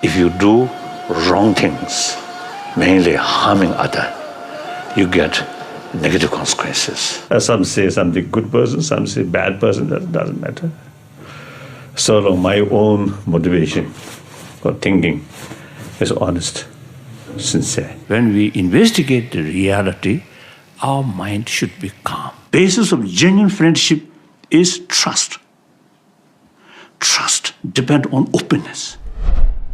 If you do wrong things, mainly harming others, you get negative consequences. Some say something good person, some say bad person, that doesn't matter. So long my own motivation for thinking is honest, sincere. When we investigate the reality, our mind should be calm. Basis of genuine friendship is trust. Trust depends on openness.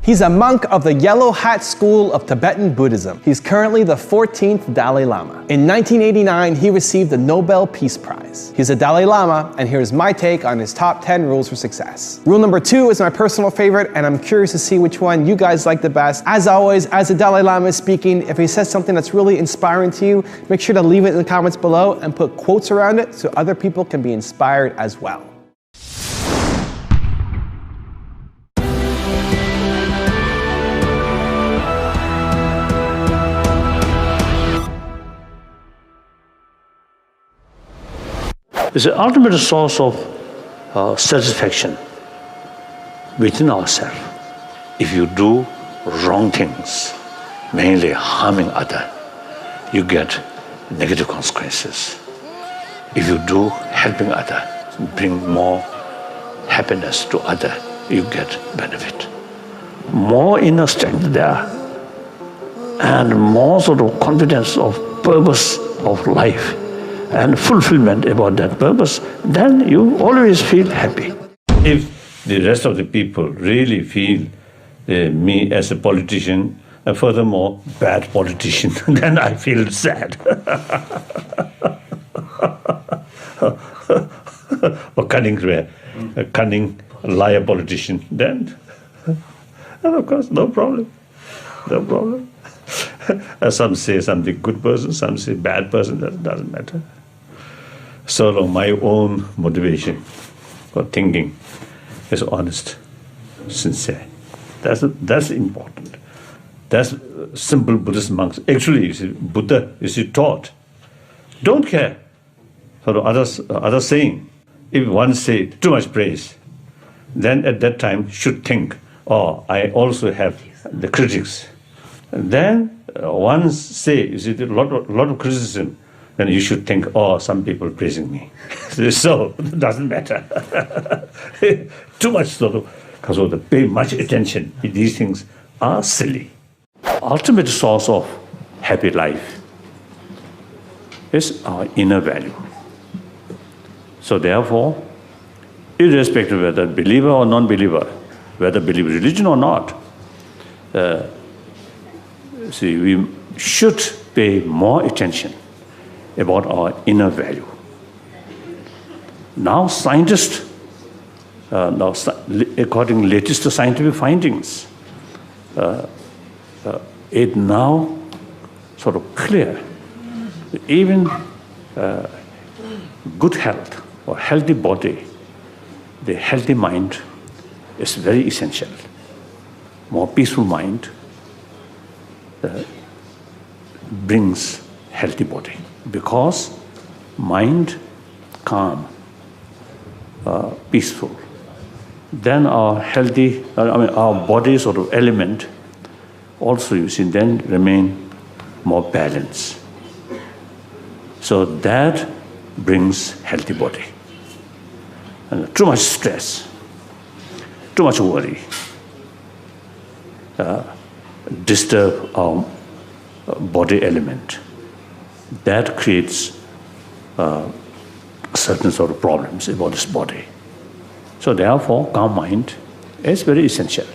He's a monk of the Yellow Hat School of Tibetan Buddhism. He's currently the 14th Dalai Lama. In 1989, he received the Nobel Peace Prize. He's a Dalai Lama, and here's my take on his top 10 rules for success. Rule number 2 is my personal favorite, and I'm curious to see which one you guys like the best. As always, as the Dalai Lama is speaking, if he says something that's really inspiring to you, make sure to leave it in the comments below and put quotes around it so other people can be inspired as well. It's the ultimate source of satisfaction within ourselves. If you do wrong things, mainly harming others, you get negative consequences. If you do helping others, bring more happiness to others, you get benefit. More inner strength there, and more sort of confidence of purpose of life and fulfillment about that purpose, then you always feel happy. If the rest of the people really feel me as a politician, and furthermore, bad politician, then I feel sad. Or cunning liar politician, then, and of course, no problem. No problem. Some say something good person, some say bad person, that doesn't matter. So long my own motivation for thinking is honest, sincere. That's important. That's simple Buddhist monks. Actually, you see, Buddha taught, don't care for others saying. If one say too much praise, then at that time should think, oh, I also have the critics. And then one say, you see, a lot of criticism, then you should think, oh, some people praising me. So it doesn't matter. Too much sort of, because of the pay much attention. These things are silly. Ultimate source of happy life is our inner value. So therefore, irrespective of whether believer or non-believer, whether believe religion or not, we should pay more attention about our inner value. Now scientists, according to latest scientific findings, it now sort of clear that even good health or healthy body, the healthy mind is very essential. More peaceful mind brings healthy body, because mind calm, peaceful, then our healthy, our body sort of element also, you see, then remain more balanced. So that brings healthy body. And too much stress, too much worry, disturb our body element. That creates certain sort of problems about this body. So therefore, calm mind is very essential.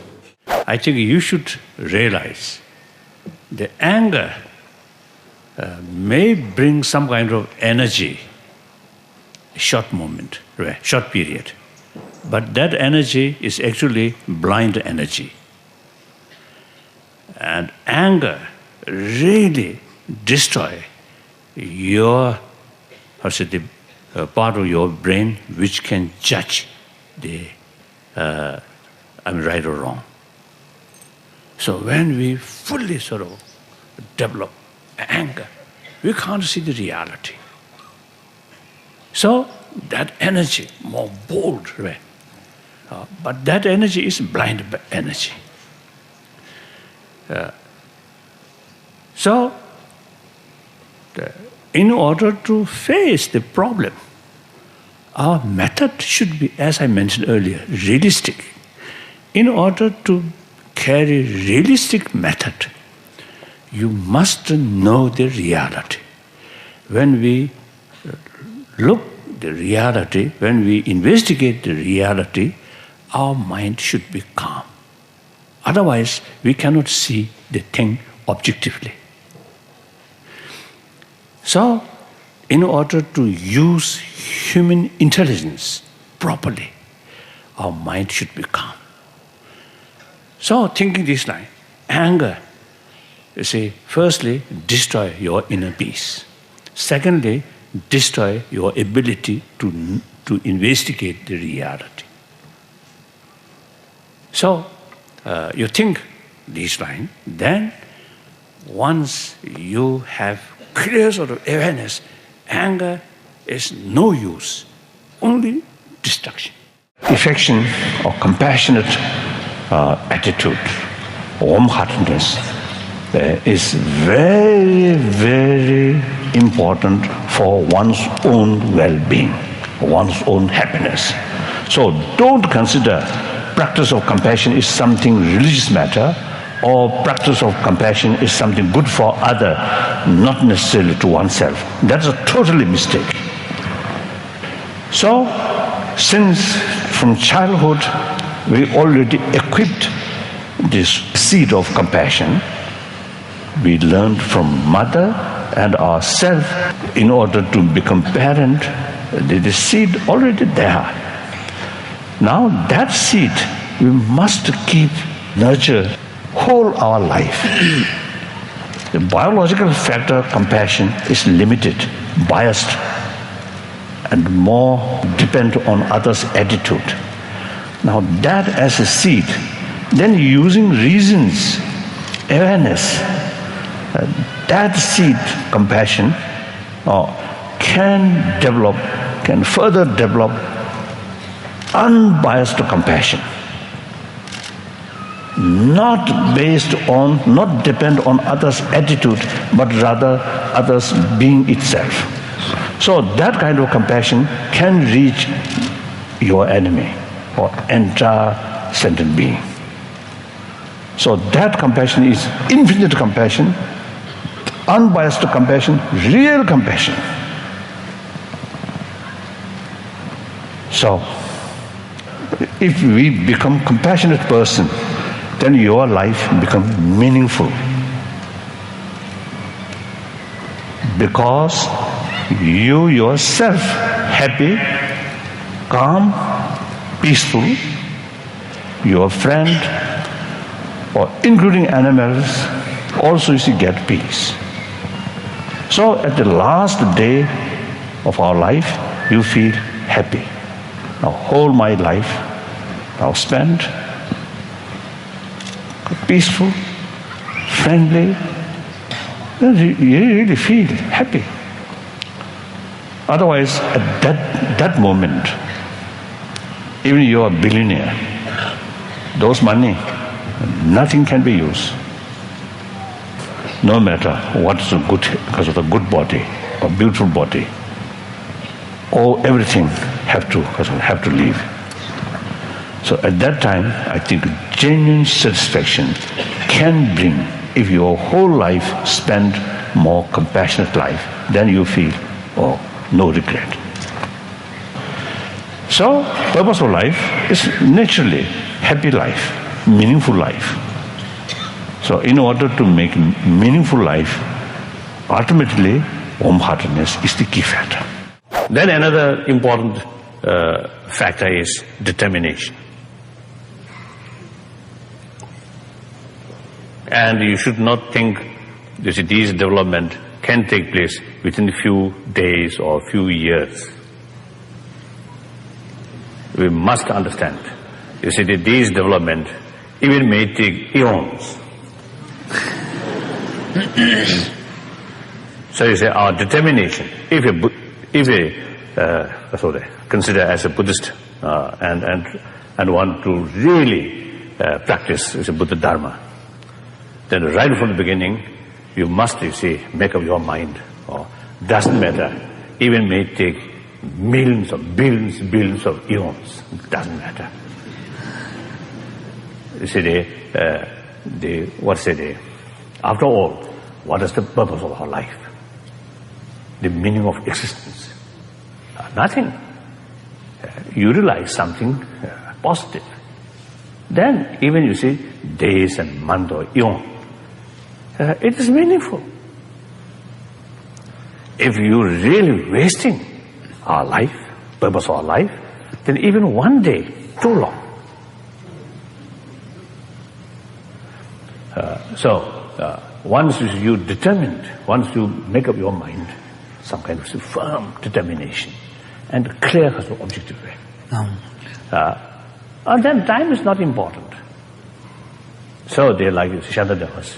I think you should realize the anger may bring some kind of energy, short moment, short period. But that energy is actually blind energy. And anger really destroys your, part of your brain which can judge the right or wrong. So when we fully sort of develop anger, we can't see the reality. So that energy, more bold, right? But that energy is blind energy. So, in order to face the problem, our method should be, as I mentioned earlier, realistic. In order to carry realistic method, you must know the reality. When we look the reality, when we investigate the reality, our mind should be calm. Otherwise, we cannot see the thing objectively. So, in order to use human intelligence properly, our mind should be calm. So, thinking this line, anger, you see, firstly, destroy your inner peace. Secondly, destroy your ability to investigate the reality. So, you think this line, then once you have clear sort of awareness, anger is no use, only destruction. Affection or compassionate attitude, warm-heartedness, is very, very important for one's own well-being, one's own happiness. So don't consider practice of compassion is something religious matter, or practice of compassion is something good for other, not necessarily to oneself. That's a totally mistake. So, since from childhood we already equipped this seed of compassion, we learned from mother and ourselves in order to become parent, the seed already there. Now that seed we must keep, nurture whole our life. The biological factor compassion is limited, biased, and more depend on others' attitude. Now that as a seed, then using reasons, awareness, that seed, compassion, can further develop unbiased compassion. Not depend on others' attitude, but rather others' being itself. So that kind of compassion can reach your enemy or entire sentient being. So that compassion is infinite compassion, unbiased compassion, real compassion. So, if we become compassionate person, then your life becomes meaningful. Because you yourself happy, calm, peaceful, your friend, or including animals, also you see get peace. So at the last day of our life, you feel happy. Now whole my life now spent peaceful, friendly, you really feel happy. Otherwise, at that moment, even you are a billionaire, those money, nothing can be used. No matter what's good, because of the good body or beautiful body, or everything have to leave. So at that time, I think genuine satisfaction can bring, if your whole life spent more compassionate life, then you feel, no regret. So, purpose of life is naturally happy life, meaningful life. So, in order to make meaningful life, ultimately, warm-heartedness is the key factor. Then another important factor is determination. And you should not think this development can take place within a few days or few years. We must understand, this development even may take eons. So you say our determination, if consider as a Buddhist and want to really practice Buddha Dharma, then right from the beginning, you must, you see, make up your mind. Or doesn't matter. Even may take millions of billions of eons. Doesn't matter. You see, after all, what is the purpose of our life? The meaning of existence? Nothing. You realize something positive. Then even you see days and month or eon, it is meaningful. If you're really wasting our life, purpose of our life, then even one day, too long. Once you're determined, once you make up your mind, some kind of firm determination and clear objective way, and then time is not important. So they like Shantadeva was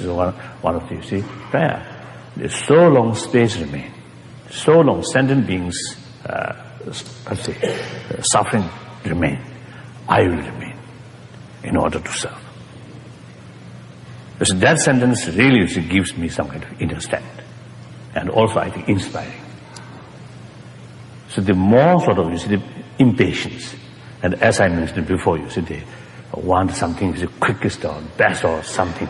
one of the, you see, prayer. So long space remain, so long sentient beings, suffering remain, I will remain in order to serve. So that sentence really gives me some kind of inner stand, and also I think inspiring. So the more sort of, you see, the impatience, and as I mentioned before, you see, they want something the quickest or best or something.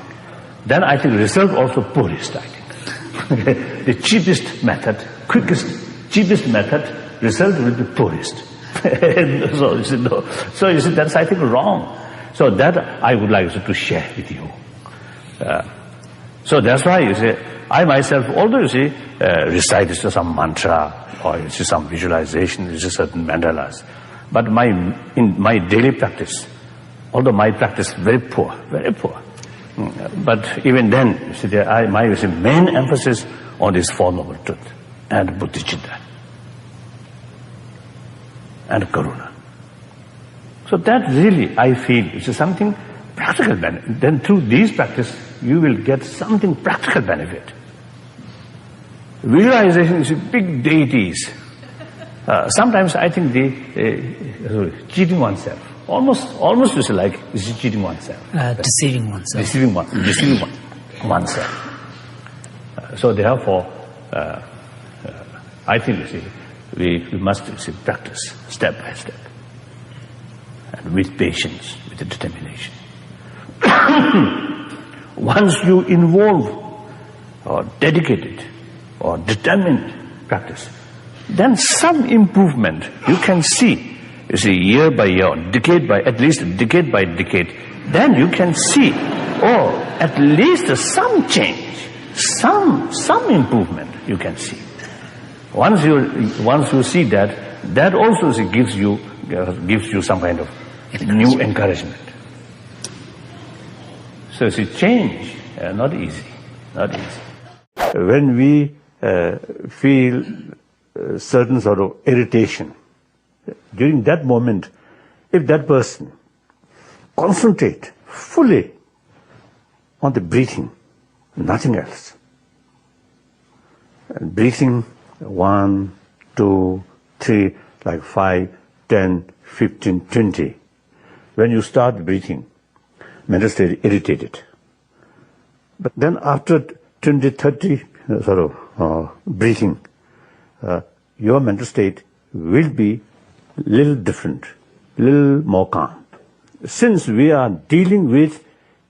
Then I think result also poorest, I think. The cheapest method, quickest, cheapest method, result will be poorest. So you see, no. So you see, that's I think wrong. So that I would like to share with you. So that's why you see, I myself, although you see, recite some mantra or you see some visualization, you see certain mandalas, but in my daily practice, although my practice is very poor, but even then, you see, my main emphasis on this Four Noble Truth and Bodhicitta and Karuna. So that really, I feel, is something practical benefit. Then through these practice, you will get something practical benefit. Visualization is big deities. Sometimes I think cheating oneself. Almost is like cheating oneself. Deceiving oneself. Deceiving oneself. So therefore, I think, you see, we must practice step by step, and with patience, with determination. Once you involve or dedicated or determined practice, then some improvement you can see. You see, year by year, at least decade by decade, then you can see, at least some change, some improvement you can see. Once you see that also gives you some kind of new encouragement. So it's a change, not easy. When we feel certain sort of irritation, during that moment, if that person concentrate fully on the breathing, nothing else. And breathing 1, 2, 3, like 5, 10, 15, 20. When you start breathing, mental state irritated. But then after 20, 30 sort of breathing, your mental state will be little different, little more calm. Since we are dealing with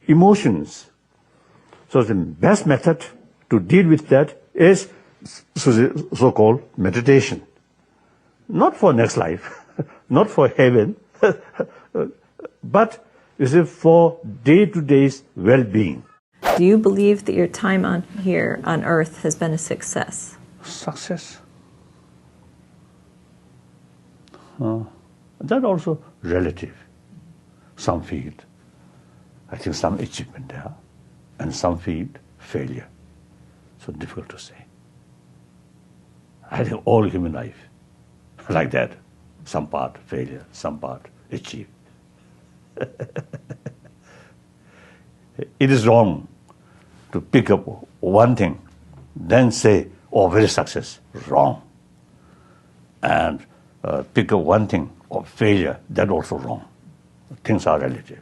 emotions, so the best method to deal with that is so-called meditation. Not for next life, not for heaven, but is it for day-to-day's well-being. Do you believe that your time here on earth has been a success? Success? That also relative. Some field, I think some achievement there, and some field failure. So difficult to say. I think all human life like that. Some part failure, some part achieve. It is wrong to pick up one thing, then say, very success. Wrong. And pick up one thing, failure, that also wrong. Things are relative.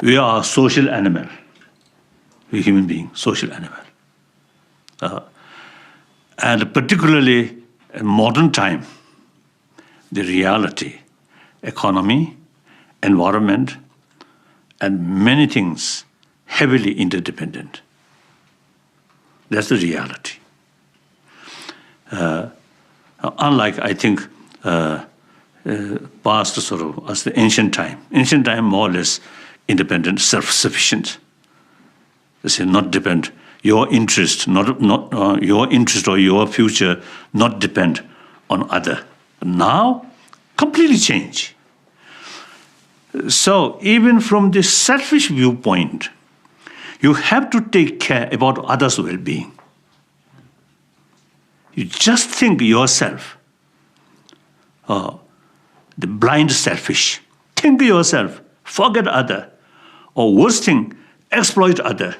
We are a social animal. a human being, social animal. And particularly in modern time, the reality, economy, environment, and many things heavily interdependent. That's the reality. Unlike, I think, past sort of as the ancient time. Ancient time more or less independent, self-sufficient. They say not depend your interest, not your interest or your future, not depend on other. Now, completely change. So even from this selfish viewpoint, you have to take care about others' well-being. You just think yourself, the blind selfish. Think yourself, forget other, or worst thing, exploit other,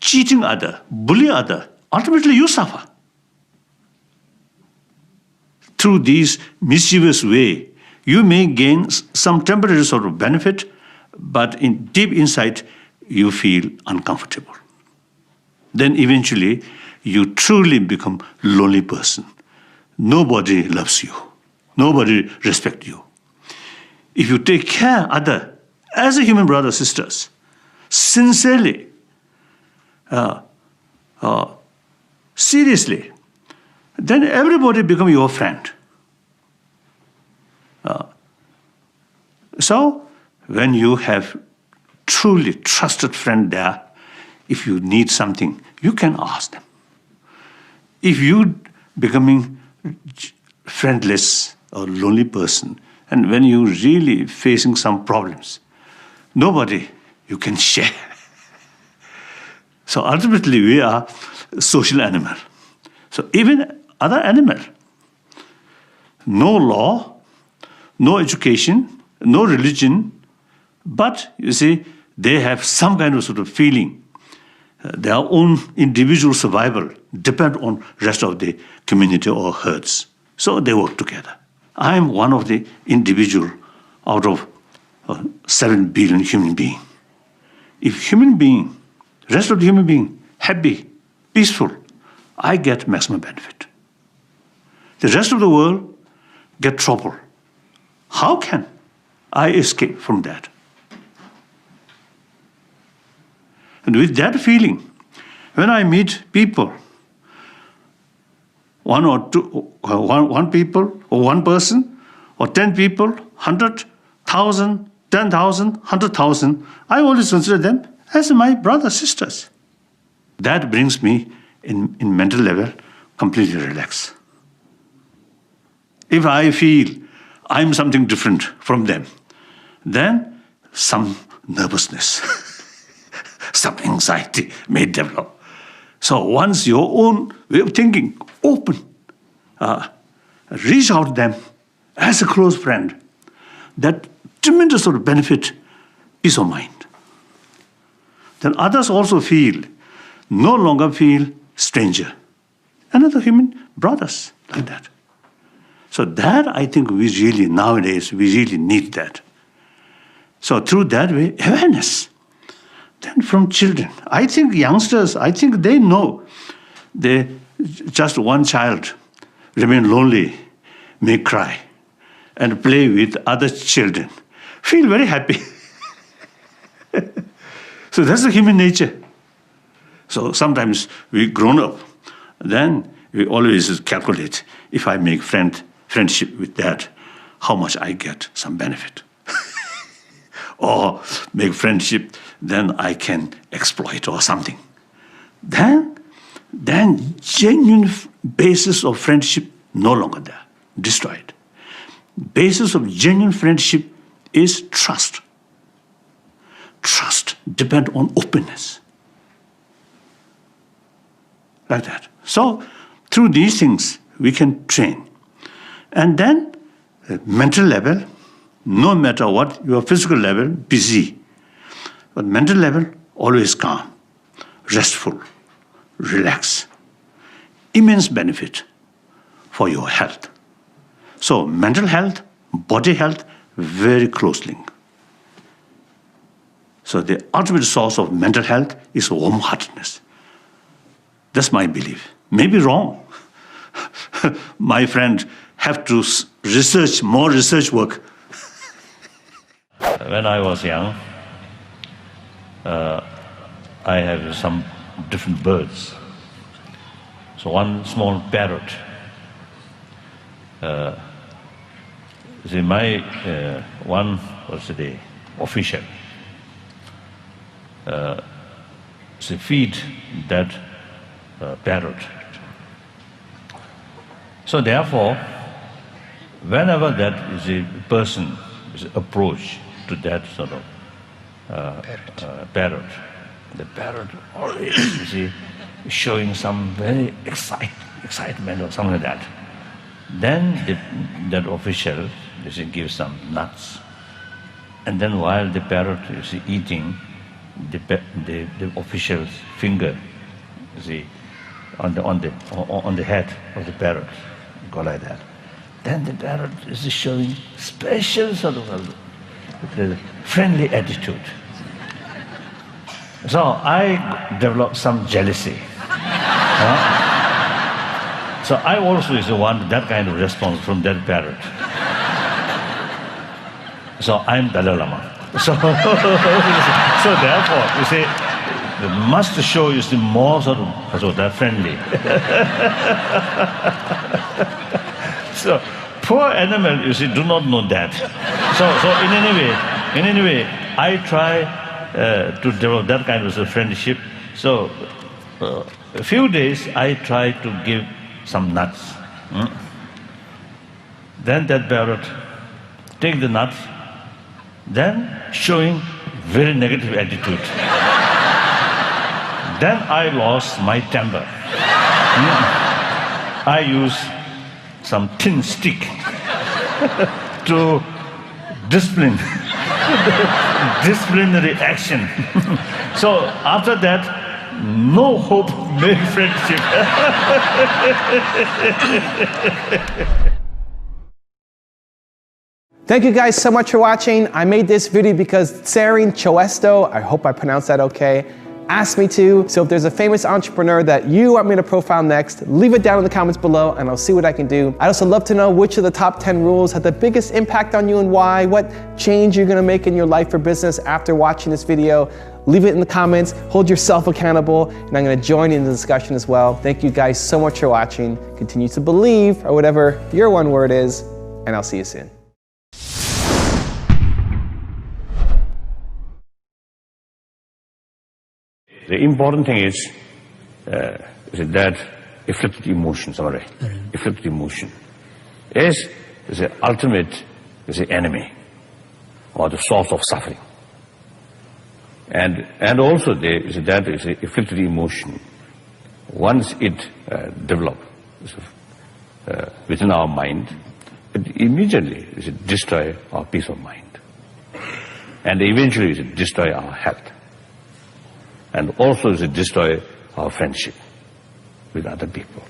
cheating other, bully other. Ultimately, you suffer. Through these mischievous way, you may gain some temporary sort of benefit, but in deep inside, you feel uncomfortable. Then eventually, you truly become a lonely person. Nobody loves you. Nobody respects you. If you take care of others as a human brother, sisters, sincerely, seriously, then everybody become your friend. So when you have truly trusted friend there, if you need something, you can ask them. If you becoming friendless or lonely person, and when you really facing some problems, nobody you can share. So ultimately we are a social animal. So even other animal, no law, no education, no religion, but you see, they have some kind of sort of feeling. Their own individual survival depend on rest of the community or herds. So they work together. I am one of the individual out of 7 billion human beings. If human being, rest of the human being, happy, peaceful, I get maximum benefit. The rest of the world get trouble. How can I escape from that? And with that feeling, when I meet people, one people, or one person, or 10 people, 100,000, 10,000, 100,000, I always consider them as my brothers, sisters. That brings me, in mental level, completely relaxed. If I feel I'm something different from them, then some nervousness, some anxiety may develop. So once your own way of thinking open, reach out to them as a close friend, that tremendous sort of benefit, peace of mind. Then others also no longer feel stranger. Another human brothers, like that. So that, I think, nowadays, we really need that. So through that way, awareness. Then from children, I think youngsters, they know. Just one child remain lonely, may cry, and play with other children. Feel very happy. So that's the human nature. So sometimes we grown up, then we always calculate, if I make friendship with that, how much I get some benefit. Or make friendship, then I can exploit or something. Then genuine basis of friendship no longer there, destroyed. Basis of genuine friendship is trust. Trust depends on openness. Like that. So through these things, we can train. And then mental level, no matter what, your physical level, busy. But mental level, always calm, restful, relax. Immense benefit for your health. So mental health, body health, very close link. So the ultimate source of mental health is warm-heartedness. That's my belief. Maybe wrong. My friend have to research, more research work. When I was young, I had some different birds. So one small parrot. My one was the official. They feed that parrot. So therefore, whenever that is a person is approached to that sort of parrot, the parrot always is showing some very excitement or something like that. Then that official gives some nuts, and then while the parrot is eating, the official's finger on the head of the parrot go like that. Then the parrot is showing special sort of friendly attitude. So I developed some jealousy. So I also want that kind of response from that parrot. So I'm Dalai Lama. So therefore, you see, the must show is the more sort of friendly. So poor animal, you see, do not know that. So in any way, I try to develop that kind of friendship. So a few days I try to give some nuts. Then that parrot take the nuts, then showing very negative attitude. Then I lost my temper. I use some thin stick to disciplinary action. So after that, no hope made friendship. Thank you guys so much for watching. I made this video because Tserine Choesto, I hope I pronounced that okay, asked me to. So if there's a famous entrepreneur that you want me to profile next, leave it down in the comments below and I'll see what I can do. I'd also love to know which of the top 10 rules had the biggest impact on you and why, what change you're gonna make in your life or business after watching this video. Leave it in the comments, hold yourself accountable, and I'm gonna join in the discussion as well. Thank you guys so much for watching. Continue to believe, or whatever your one word is, and I'll see you soon. The important thing is that afflicted emotion, afflicted emotion is the ultimate enemy or the source of suffering. And also there is that is afflicted emotion. Once it develops within our mind, it immediately destroy our peace of mind, and eventually it destroy our health. And also is destroy our friendship with other people.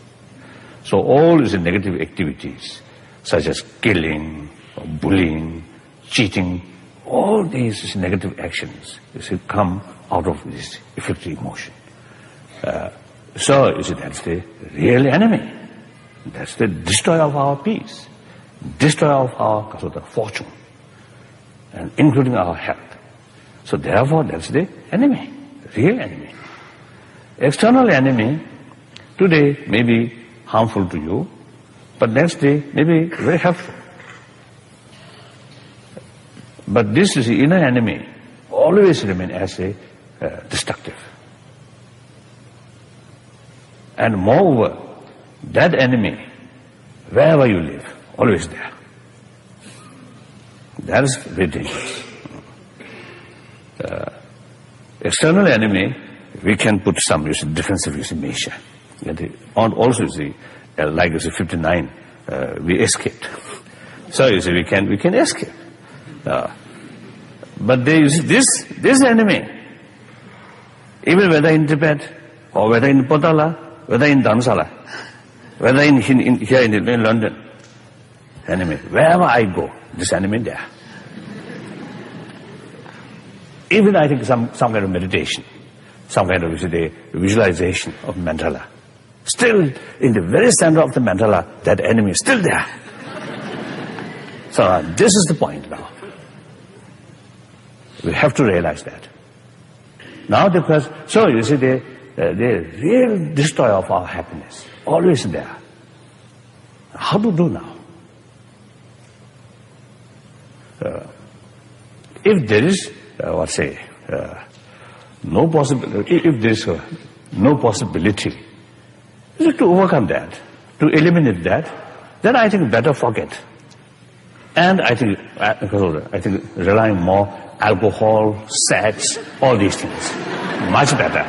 So all is negative activities such as killing, or bullying, cheating, all these negative actions come out of this afflicted emotion. So that's the real enemy. That's the destroyer of our peace, destroyer of our fortune, and including our health. So therefore that's the enemy. Real enemy. External enemy today may be harmful to you, but next day may be very helpful. But this is the inner enemy, always remain as a destructive. And moreover, that enemy, wherever you live, always there. That is very dangerous. External enemy, we can put some defensive measure. And also, like 59, we escaped. So we can escape. But there is this enemy, even whether in Tibet or whether in Potala, whether in Dharamsala, whether here in London, enemy. Wherever I go, this enemy there. even I think some kind of meditation, some kind of visualization of mandala. Still, in the very center of the mandala, that enemy is still there. So this is the point now. We have to realize that. Now the question, so you see, the real destroyer of our happiness, always there. How to do now? If there is, no possibility, if there is no possibility to overcome that, to eliminate that, then I think better forget. And I think relying more alcohol, sex, all these things, much better.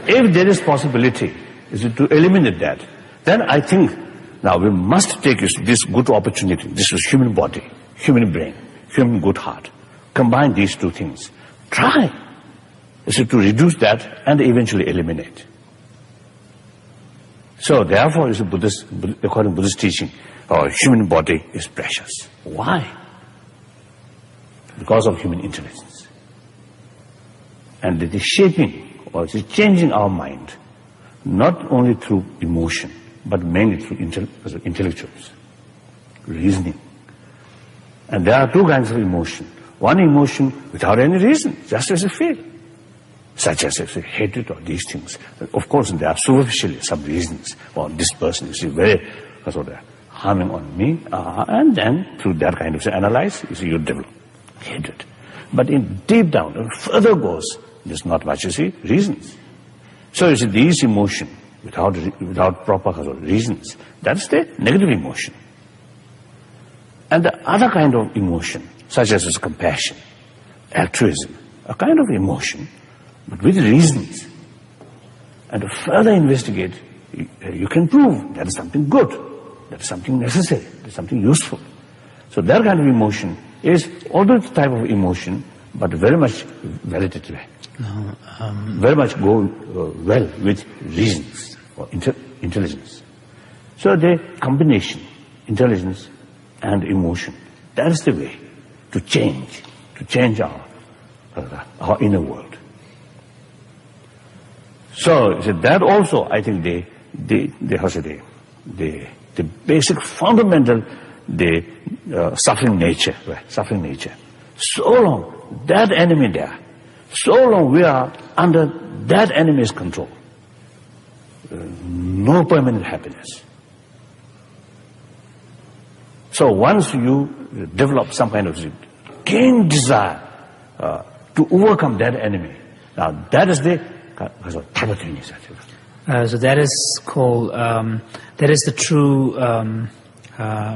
If there is possibility to eliminate that, then I think now we must take this good opportunity. This is human body, human brain, human good heart. Combine these two things. Try to reduce that and eventually eliminate. So therefore, according to Buddhist teaching, our human body is precious. Why? Because of human intelligence. And it is shaping or it is changing our mind, not only through emotion, but mainly through intellectuals, reasoning. And there are two kinds of emotion. One emotion without any reason, just as a feel, such as hatred or these things. Of course, there are superficially some reasons. Well, this person is very harming on me, and then through that kind of analyze, you develop hatred. But in deep down, further goes, there's not much, reasons. So these emotion, without proper reasons, that's the negative emotion. And the other kind of emotion, such as compassion, altruism, a kind of emotion, but with reasons. And to further investigate, you can prove that is something good, that is something necessary, that is something useful. So that kind of emotion is also the type of emotion, but very much validated. Very much go well with reasons or intelligence. So the combination, intelligence and emotion, that is the way to change our inner world. So that also, I think, the basic fundamental, suffering nature. So long that enemy there, so long we are under that enemy's control, no permanent happiness. So once you develop some kind of keen desire to overcome that enemy, now that is the so that is called, that is the true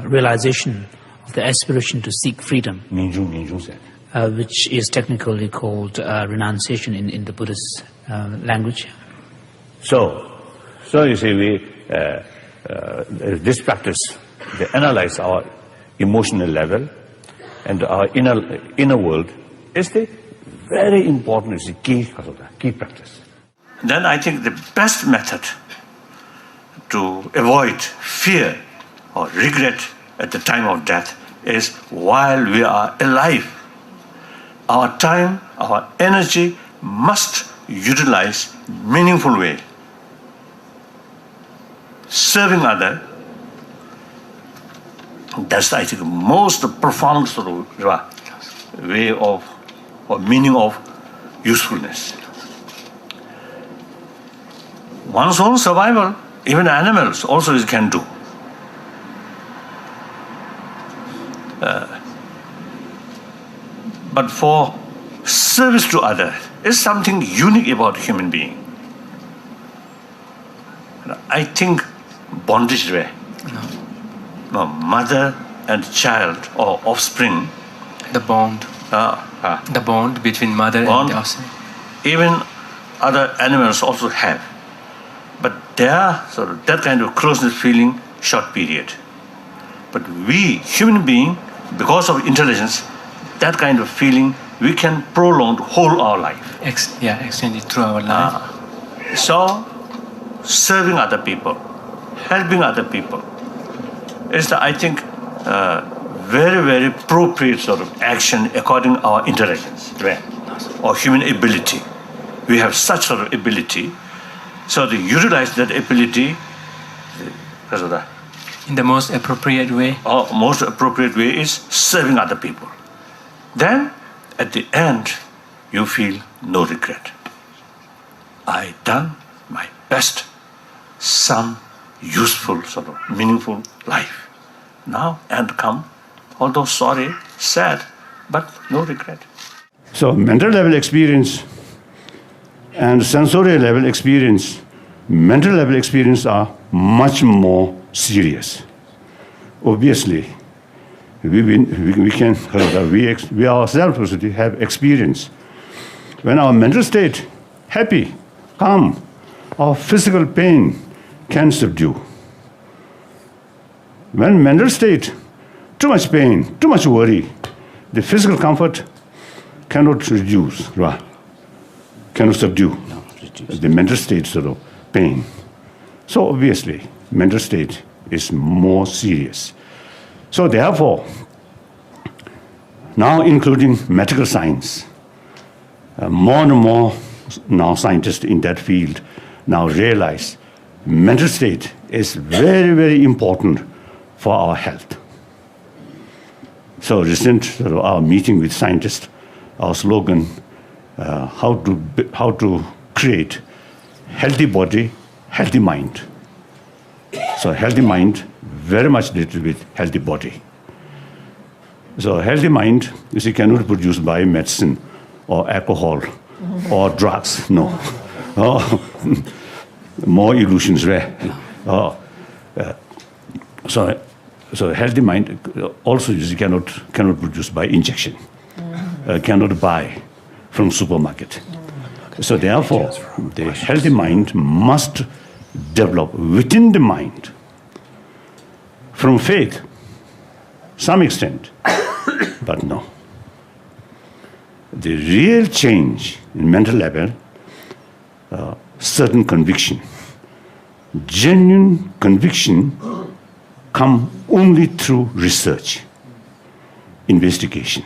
realization of the aspiration to seek freedom, which is technically called renunciation in the Buddhist language. So you see, this practice, they analyze our emotional level and our inner world is the very important, is the key practice. Then I think the best method to avoid fear or regret at the time of death is while we are alive. Our time, our energy must utilize meaningful way. Serving other, that's I think most profound sort of way of or meaning of usefulness. One's own survival, even animals also can do. But for service to others is something unique about human being. I think bondage way. No, mother and child or offspring. The bond. The bond between mother and the offspring. Even other animals also have. But they are that kind of closeness feeling short period. But we, human being, because of intelligence, that kind of feeling we can prolong whole our life. Extend it through our life. So, serving other people, helping other people is, I think, very, very appropriate sort of action according to our intelligence, right? Or human ability. We have such sort of ability. So to utilize that ability, in the most appropriate way. Most appropriate way is serving other people. Then, at the end, you feel no regret. I done my best, some useful, sort of meaningful life. Now, and come, although sorry, sad, but no regret. So mental level experience and sensorial level experience, mental level experience are much more serious. Obviously, we ourselves have experience. When our mental state happy, calm, our physical pain can subdue. When mental state too much pain, too much worry, the physical comfort cannot reduce, cannot subdue the mental state sort of pain. So obviously, mental state is more serious. So therefore, now including medical science, more and more now scientists in that field now realize mental state is very, very important for our health. So recent our meeting with scientists, our slogan, how to create healthy body, healthy mind. So healthy mind very much related with healthy body. So healthy mind, you see, cannot be produced by medicine or alcohol or drugs, no. More illusions, right? So healthy mind also you see, cannot produce by injection, cannot buy from supermarket. So therefore, the healthy mind must develop within the mind from faith, some extent, but no. The real change in mental level, certain conviction, genuine conviction come only through research, investigation.